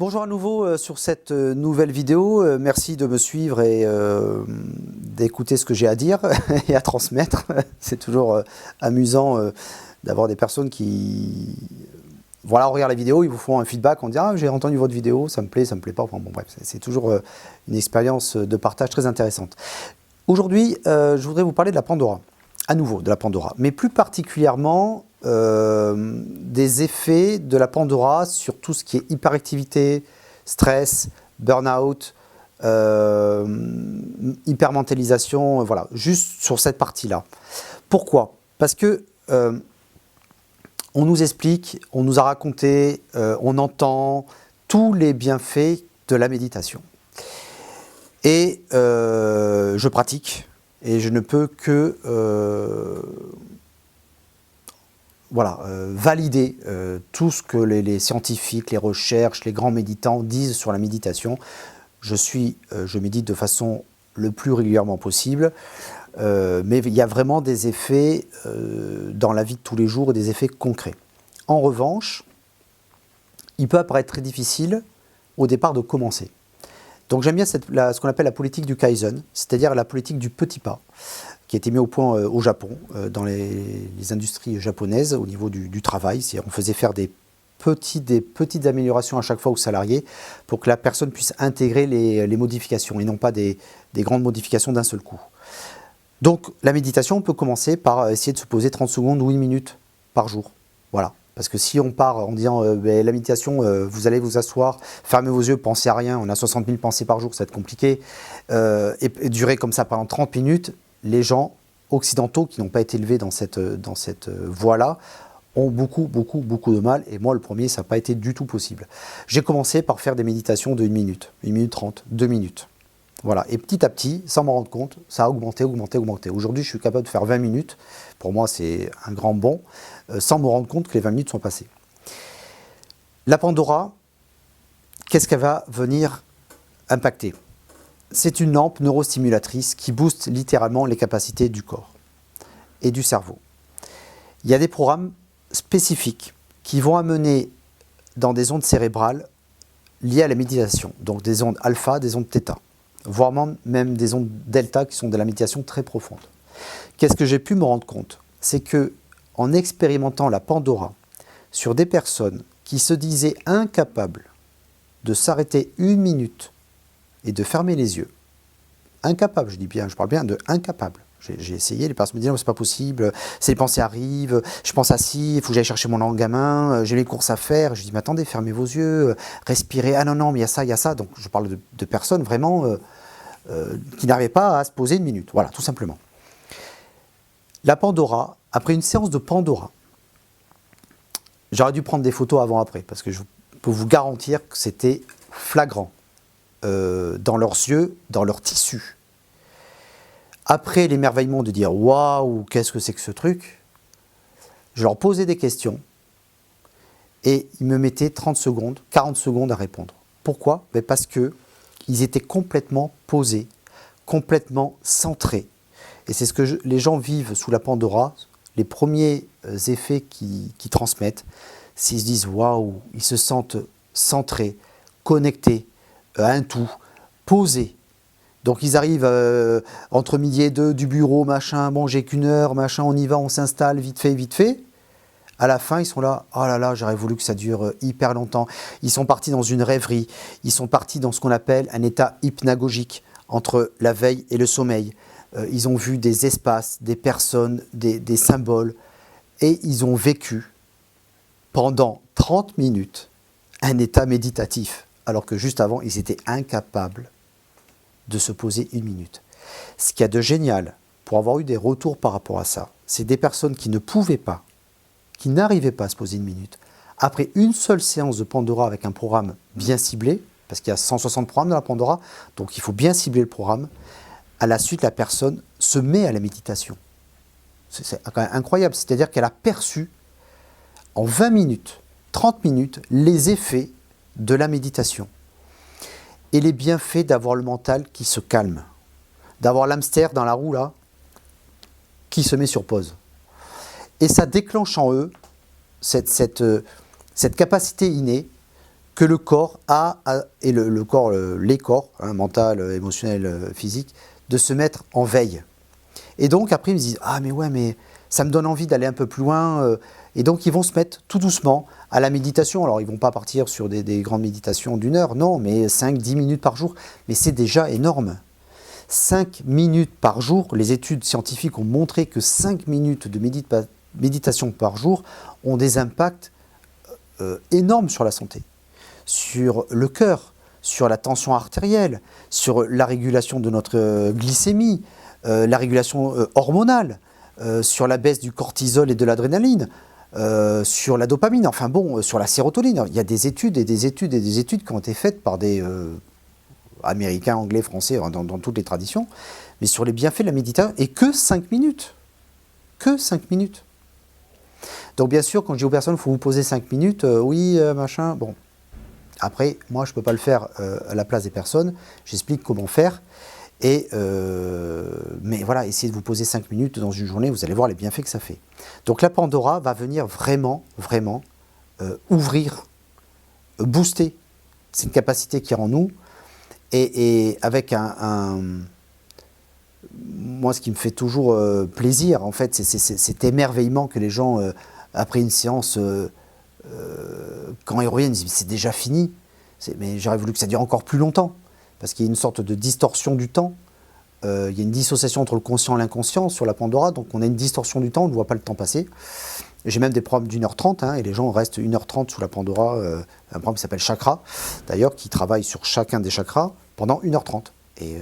Bonjour à nouveau sur cette nouvelle vidéo. Merci de me suivre et d'écouter ce que j'ai à dire et à transmettre. C'est toujours amusant d'avoir des personnes qui, voilà, regardent la vidéo, ils vous font un feedback, on dit « Ah, j'ai entendu votre vidéo, ça me plaît pas ». Enfin bon, bref, c'est toujours une expérience de partage très intéressante. Aujourd'hui, je voudrais vous parler de la Pandora, à nouveau de la Pandora, mais plus particulièrement des effets de la Pandora sur tout ce qui est hyperactivité, stress, burn-out, hypermentalisation, voilà, juste sur cette partie-là. Pourquoi? Parce que on nous explique, on nous a raconté, on entend tous les bienfaits de la méditation. Et je pratique, et je ne peux que valider tout ce que les scientifiques, les recherches, les grands méditants disent sur la méditation. Je médite de façon le plus régulièrement possible, mais il y a vraiment des effets dans la vie de tous les jours et des effets concrets. En revanche, il peut apparaître très difficile au départ de commencer. Donc j'aime bien ce qu'on appelle la politique du Kaizen, c'est-à-dire la politique du petit pas, qui a été mis au point au Japon, dans les industries japonaises, au niveau du travail. On faisait faire des petites améliorations à chaque fois aux salariés pour que la personne puisse intégrer les modifications et non pas des grandes modifications d'un seul coup. Donc la méditation, on peut commencer par essayer de se poser 30 secondes ou 1 minute par jour. Voilà. Parce que si on part en disant la méditation, vous allez vous asseoir, fermez vos yeux, pensez à rien, on a 60 000 pensées par jour, ça va être compliqué, et durer comme ça pendant 30 minutes, les gens occidentaux qui n'ont pas été élevés dans cette voie-là ont beaucoup de mal, et moi le premier, ça n'a pas été du tout possible. J'ai commencé par faire des méditations de 1 minute 30, 2 minutes. Voilà, et petit à petit, sans m'en rendre compte, ça a augmenté. Aujourd'hui, je suis capable de faire 20 minutes. Pour moi, c'est un grand bond, sans me rendre compte que les 20 minutes sont passées. La Pandora, qu'est-ce qu'elle va venir impacter? C'est une lampe neurostimulatrice qui booste littéralement les capacités du corps et du cerveau. Il y a des programmes spécifiques qui vont amener dans des ondes cérébrales liées à la méditation, donc des ondes alpha, des ondes θ, voire même des ondes delta qui sont de la méditation très profonde. Qu'est-ce que j'ai pu me rendre compte? C'est que en expérimentant la Pandora sur des personnes qui se disaient incapables de s'arrêter 1 minute et de fermer les yeux, incapables, je parle bien de incapables. J'ai essayé, les personnes me disaient non, c'est pas possible, ces pensées arrivent, je pense à ci, il faut que j'aille chercher mon gamin, j'ai les courses à faire. Je dis mais attendez, fermez vos yeux, respirez, ah non, mais il y a ça. Donc je parle de personnes vraiment qui n'arrivaient pas à se poser 1 minute, voilà, tout simplement. La Pandora, après une séance de Pandora, j'aurais dû prendre des photos avant-après, parce que je peux vous garantir que c'était flagrant dans leurs yeux, dans leur tissu. Après l'émerveillement de dire « Waouh, qu'est-ce que c'est que ce truc ?» Je leur posais des questions et ils me mettaient 30 secondes, 40 secondes à répondre. Pourquoi? Parce qu'ils étaient complètement posés, complètement centrés. Et c'est ce que les gens vivent sous la Pandora, les premiers effets qu'ils transmettent, s'ils se disent « Waouh », ils se sentent centrés, connectés à un tout, posés. Donc ils arrivent entre midi et 2 du bureau, machin, bon j'ai qu'1 heure, machin, on y va, on s'installe, vite fait. À la fin, ils sont là, oh là là, j'aurais voulu que ça dure hyper longtemps. Ils sont partis dans une rêverie, ils sont partis dans ce qu'on appelle un état hypnagogique entre la veille et le sommeil. Ils ont vu des espaces, des personnes, des symboles, et ils ont vécu pendant 30 minutes un état méditatif, alors que juste avant, ils étaient incapables de se poser 1 minute. Ce qu'il y a de génial, pour avoir eu des retours par rapport à ça, c'est des personnes qui ne pouvaient pas, qui n'arrivaient pas à se poser 1 minute. Après une seule séance de Pandora avec un programme bien ciblé, parce qu'il y a 160 programmes dans la Pandora, donc il faut bien cibler le programme, à la suite, la personne se met à la méditation. C'est quand même incroyable, c'est-à-dire qu'elle a perçu en 20 minutes, 30 minutes, les effets de la méditation. Et les bienfaits d'avoir le mental qui se calme, d'avoir l'hamster dans la roue là, qui se met sur pause. Et ça déclenche en eux cette capacité innée que le corps et les corps, hein, mental, émotionnel, physique, de se mettre en veille. Et donc après ils me disent « Ah mais ouais, mais ça me donne envie d'aller un peu plus loin. » Et donc ils vont se mettre tout doucement à la méditation. Alors ils ne vont pas partir sur des grandes méditations d'1 heure, non, mais 5-10 minutes par jour. Mais c'est déjà énorme. 5 minutes par jour, les études scientifiques ont montré que 5 minutes de méditation par jour ont des impacts énormes sur la santé, sur le cœur, sur la tension artérielle, sur la régulation de notre glycémie, la régulation hormonale, sur la baisse du cortisol et de l'adrénaline, sur la dopamine, enfin bon, sur la sérotonine. Il y a des études et des études et des études qui ont été faites par des Américains, Anglais, Français, dans toutes les traditions, mais sur les bienfaits de la méditation, et que 5 minutes. Que 5 minutes. Donc bien sûr, quand je dis aux personnes, il faut vous poser 5 minutes, oui, machin, bon. Après, moi, je ne peux pas le faire à la place des personnes, j'explique comment faire, mais voilà, essayez de vous poser 5 minutes dans une journée, vous allez voir les bienfaits que ça fait. Donc la Pandora va venir vraiment, vraiment ouvrir, booster cette capacité qui est en nous, et avec moi, ce qui me fait toujours plaisir, en fait, c'est cet émerveillement que les gens, après une séance, quand ils reviennent, ils disent « c'est déjà fini ». Mais j'aurais voulu que ça dure encore plus longtemps, parce qu'il y a une sorte de distorsion du temps. Il y a une dissociation entre le conscient et l'inconscient sur la Pandora, donc on a une distorsion du temps, on ne voit pas le temps passer. J'ai même des programmes d'1h30, hein, et les gens restent 1h30 sous la Pandora, un programme qui s'appelle Chakra, d'ailleurs, qui travaille sur chacun des chakras pendant 1h30. Et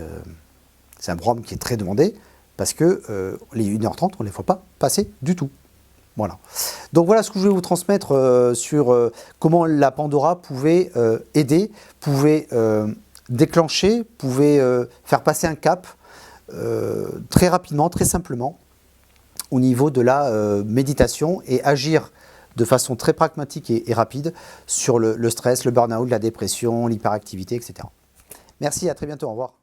c'est un programme qui est très demandé, parce que les 1h30, on ne les voit pas passer du tout. Voilà. Donc voilà ce que je voulais vous transmettre sur comment la Pandora pouvait aider, pouvait déclencher, pouvait faire passer un cap très rapidement, très simplement, au niveau de la méditation, et agir de façon très pragmatique et rapide sur le stress, le burn-out, la dépression, l'hyperactivité, etc. Merci, à très bientôt, au revoir.